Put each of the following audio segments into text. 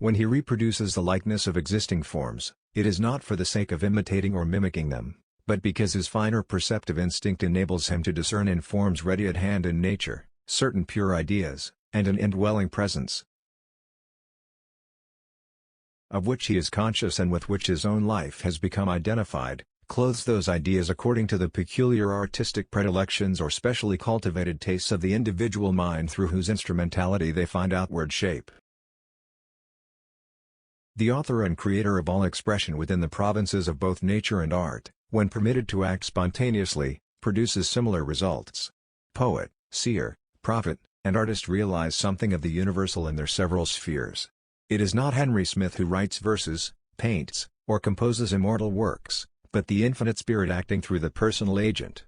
When he reproduces the likeness of existing forms, it is not for the sake of imitating or mimicking them, but because his finer perceptive instinct enables him to discern in forms ready at hand in nature, certain pure ideas, and an indwelling presence, of which he is conscious and with which his own life has become identified, clothes those ideas according to the peculiar artistic predilections or specially cultivated tastes of the individual mind through whose instrumentality they find outward shape. The author and creator of all expression within the provinces of both nature and art, when permitted to act spontaneously, produces similar results. Poet, seer, prophet, and artist realize something of the universal in their several spheres. It is not Henry Smith who writes verses, paints, or composes immortal works, but the infinite spirit acting through the personal agent.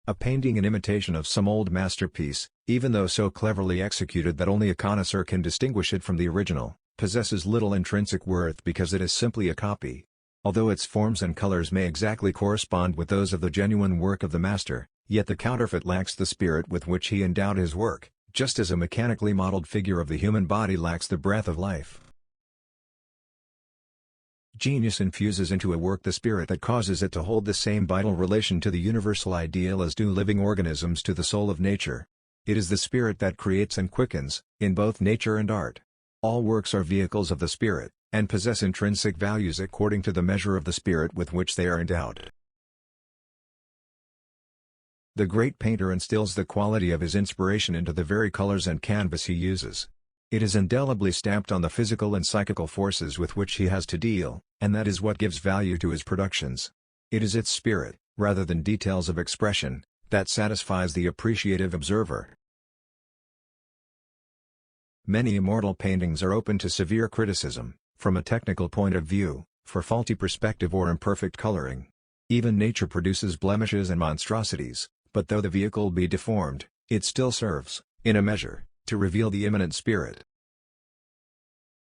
A painting in imitation of some old masterpiece, even though so cleverly executed that only a connoisseur can distinguish it from the original, possesses little intrinsic worth because it is simply a copy. Although its forms and colors may exactly correspond with those of the genuine work of the master, yet the counterfeit lacks the spirit with which he endowed his work, just as a mechanically modeled figure of the human body lacks the breath of life. Genius infuses into a work the spirit that causes it to hold the same vital relation to the universal ideal as do living organisms to the soul of nature. It is the spirit that creates and quickens, in both nature and art. All works are vehicles of the spirit, and possess intrinsic values according to the measure of the spirit with which they are endowed. The great painter instills the quality of his inspiration into the very colors and canvas he uses. It is indelibly stamped on the physical and psychical forces with which he has to deal, and that is what gives value to his productions. It is its spirit, rather than details of expression, that satisfies the appreciative observer. Many immortal paintings are open to severe criticism, from a technical point of view, for faulty perspective or imperfect coloring. Even nature produces blemishes and monstrosities, but though the vehicle be deformed, it still serves, in a measure, to reveal the immanent spirit.